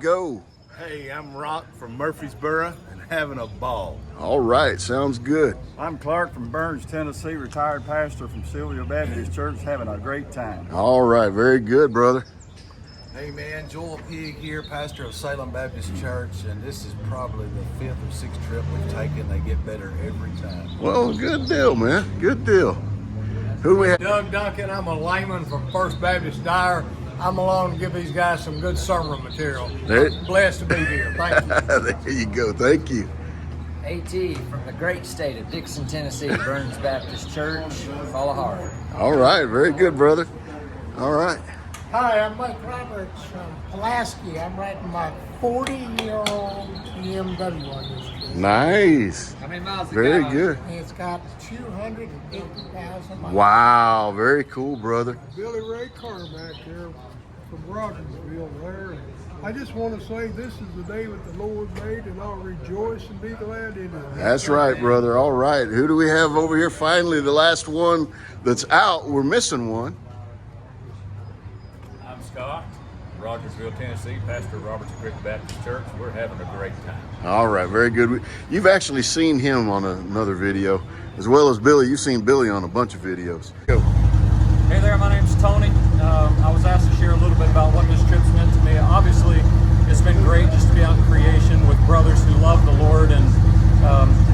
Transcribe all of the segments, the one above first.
go? Hey, I'm Rock from Murfreesboro and having a ball. All right, sounds good. I'm Clark from Burns, Tennessee, retired pastor from Sylvia Baptist Church, having a great time. All right, very good, brother. Hey man, Joel Pig here, pastor of Salem Baptist Church, and this is probably the 5th or 6th trip we've taken. They get better every time. Well, good deal, man. Good deal. Who we have? Doug Duncan. I'm a layman from First Baptist Dyer. I'm along to give these guys some good sermon material. I'm blessed to be here. Thank you. There you go. Thank you. AT from the great state of Dixon, Tennessee, Burns Baptist Church, Fall Harbor. All right, very good, brother. All right. Hi, I'm Mike Roberts from Pulaski. I'm riding my 40-year-old BMW on this trip. Nice. How many miles Very good. It's got 250,000 miles. Wow, very cool, brother. Billy Ray Carr back there from Rogersville there. I just want to say this is the day that the Lord made, and I'll rejoice and be glad in it. That's right, brother. All right. Who do we have over here? Finally, the last one that's out. We're missing one. I'm Scott, Rogersville, Tennessee, pastor of Roberts Creek Baptist Church. We're having a great time. All right, very good. You've actually seen him on another video, as well as Billy. You've seen Billy on a bunch of videos. Go. Hey there, my name's Tony. I was asked to share a little bit about what this trip's meant to me. Obviously, it's been great just to be out in creation with brothers who love the Lord and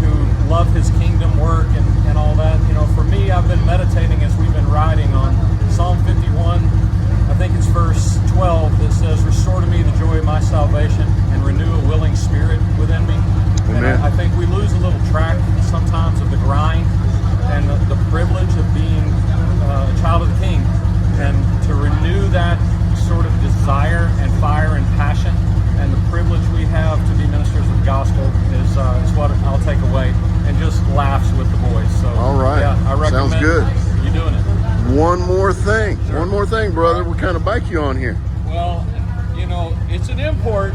who love His kingdom work and all that. You know, for me, I've been meditating as we've been riding on Psalm 51. I think it's verse 12 that says, "Restore to me the joy of my salvation and renew a willing spirit within me." Amen. And I think we lose a little track sometimes of the grind and the privilege of being a child of the King, and to renew that sort of desire and fire and passion and the privilege we have to be ministers of the gospel is what I'll take away, and just laughs with the boys. So, all right, yeah, I recommend sounds good. You doing it. One more thing. Sure. One more thing, brother. What kind of bike you on here? Well, you know, it's an import.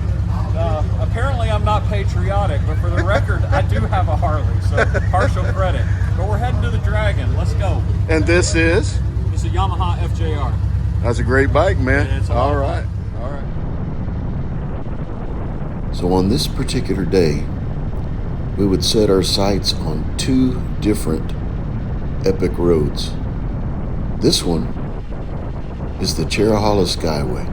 Apparently I'm not patriotic, but for the record, I do have a Harley, so partial credit. But we're heading to the Dragon. Let's go. And this is? It's a Yamaha FJR. That's a great bike, man. Yeah, it's all right. All right. So on this particular day, we would set our sights on two different epic roads. This one is the Cherohala Skyway.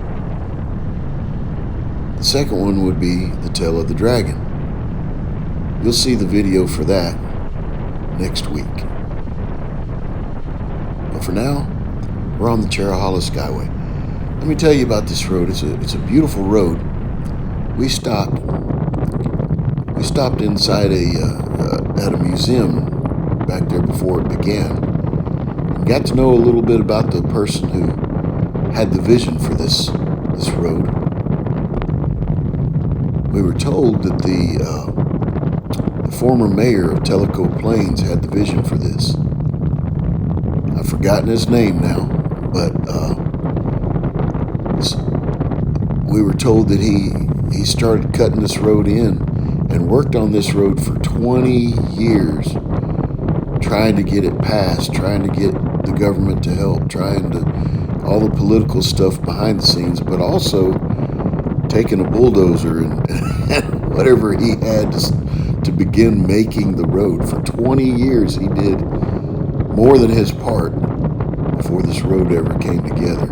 The second one would be the Tail of the Dragon. You'll see the video for that next week. But for now, we're on the Cherohala Skyway. Let me tell you about this road. It's a beautiful road. We stopped inside at a museum back there before it began. And got to know a little bit about the person who had the vision for this road. We were told that the former mayor of Tellico Plains had the vision for this. I've forgotten his name now, but we were told that he started cutting this road in and worked on this road for 20 years, trying to get it passed, trying to get the government to help, trying to all the political stuff behind the scenes, but also taking a bulldozer and whatever he had to begin making the road. For 20 years he did more than his part before this road ever came together.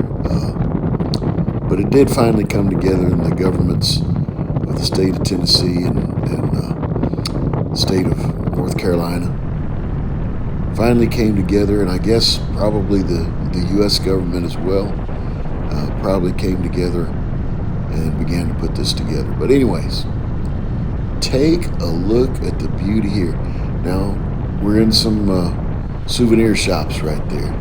But it did finally come together, in the governments of the state of Tennessee and the state of North Carolina finally came together, and I guess probably the U.S. government as well probably came together and began to put this together. But anyways, take a look at the beauty here. Now, we're in some souvenir shops right there.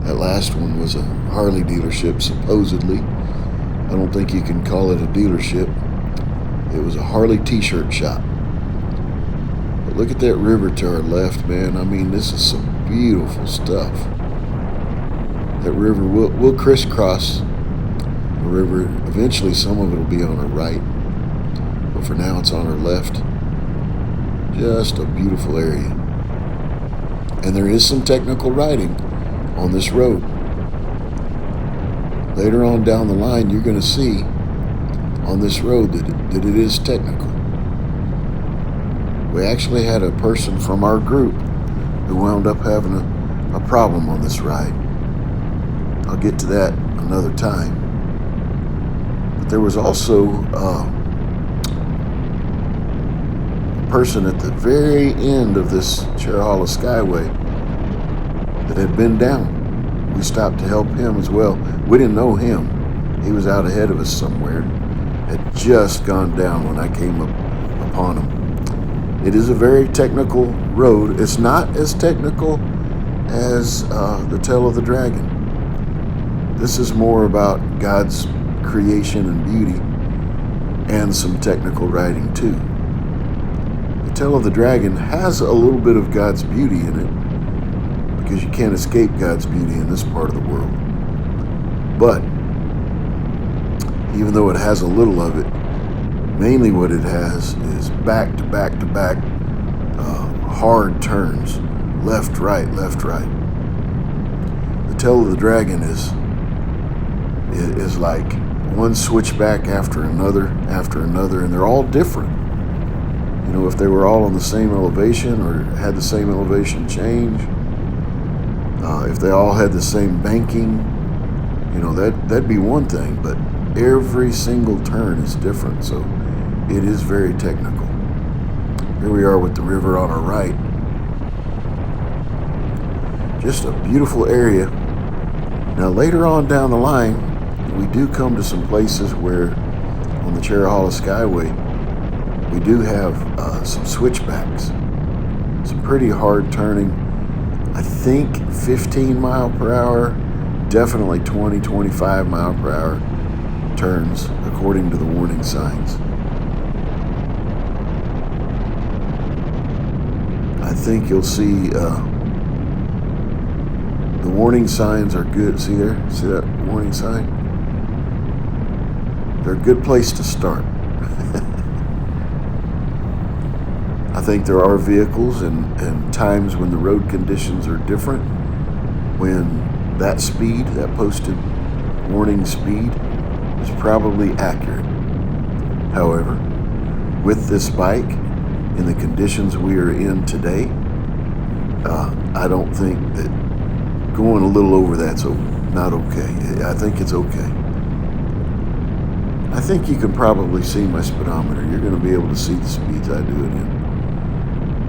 That last one was a Harley dealership, supposedly. I don't think you can call it a dealership. It was a Harley t-shirt shop. But look at that river to our left, man. I mean, this is some beautiful stuff. That river, we'll crisscross the river. Eventually, some of it will be on our right. But for now, it's on our left. Just a beautiful area. And there is some technical riding on this road. Later on down the line, you're going to see on this road that it is technical. We actually had a person from our group who wound up having a problem on this ride. I'll get to that another time. But there was also a person at the very end of this Cherohala Skyway that had been down. We stopped to help him as well. We didn't know him. He was out ahead of us somewhere. Had just gone down when I came upon him. It is a very technical road. It's not as technical as the Tail of the Dragon. This is more about God's creation and beauty and some technical riding too. The Tail of the Dragon has a little bit of God's beauty in it because you can't escape God's beauty in this part of the world. But even though it has a little of it, mainly what it has is back to back to back hard turns, left, right, left, right. The Tail of the Dragon is like one switchback after another, and they're all different. You know, if they were all on the same elevation or had the same elevation change, if they all had the same banking, you know, that'd be one thing, but every single turn is different, so it is very technical. Here we are with the river on our right. Just a beautiful area. Now later on down the line, we do come to some places where on the Cherohala Skyway, we do have some switchbacks. Some pretty hard turning. I think 15 mile per hour, definitely 20, 25 mile per hour turns according to the warning signs. I think you'll see the warning signs are good. See there? See that warning sign? They're a good place to start. I think there are vehicles and times when the road conditions are different, when that speed, that posted warning speed, is probably accurate. However, with this bike, in the conditions we are in today, I don't think that going a little over that's not okay. I think it's okay. I think you can probably see my speedometer. You're going to be able to see the speeds I do it in.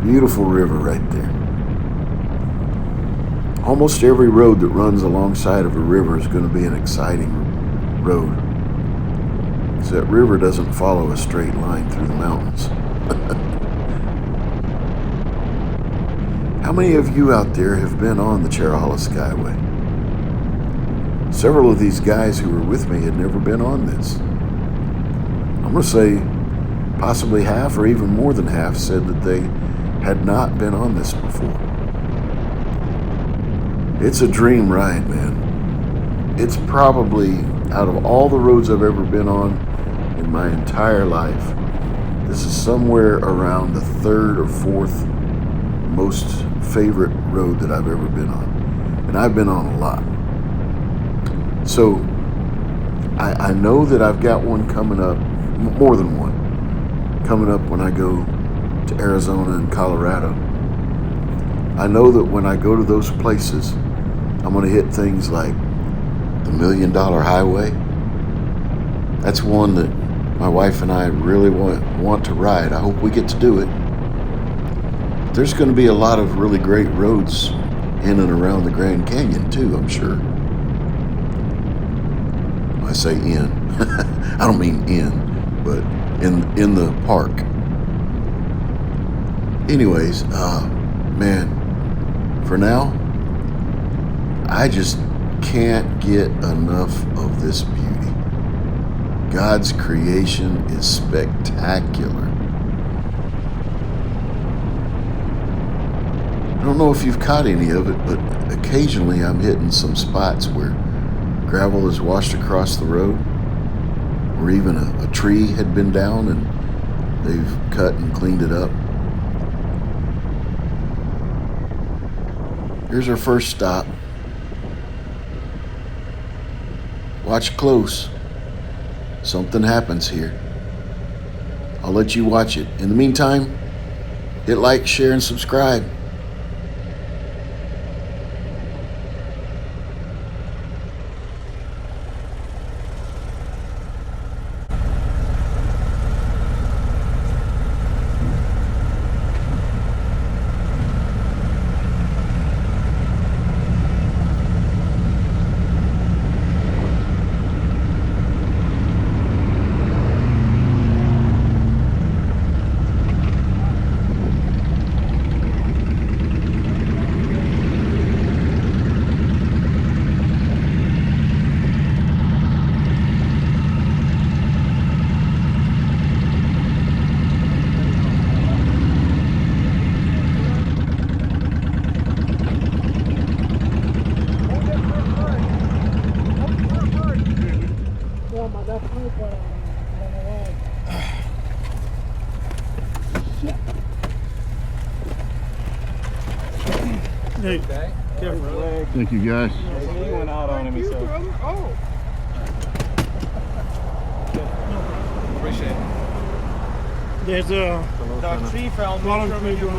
Beautiful river right there. Almost every road that runs alongside of a river is going to be an exciting road. Because that river doesn't follow a straight line through the mountains. How many of you out there have been on the Cherohala Skyway? Several of these guys who were with me had never been on this. I'm going to say possibly half or even more than half said that they had not been on this before. It's a dream ride, man. It's probably, out of all the roads I've ever been on in my entire life, this is somewhere around the third or fourth most favorite road that I've ever been on. And I've been on a lot. So I know that I've got one coming up, more than one, coming up when I go to Arizona and Colorado. I know that when I go to those places, I'm going to hit things like the $1 Million Highway. That's one that my wife and I really want to ride. I hope we get to do it. There's going to be a lot of really great roads in and around the Grand Canyon too, I'm sure. I say in. I don't mean in, but in the park. Anyways, man, for now, I just can't get enough of this beauty. God's creation is spectacular. I don't know if you've caught any of it, but occasionally I'm hitting some spots where gravel is washed across the road, or even a tree had been down and they've cut and cleaned it up. Here's our first stop. Watch close. something happens here. I'll let you watch it. In the meantime, hit like, share, and subscribe. Okay. Thank you, guys. He went out on him, so. Oh. Appreciate it. There's a Chief, I'll make sure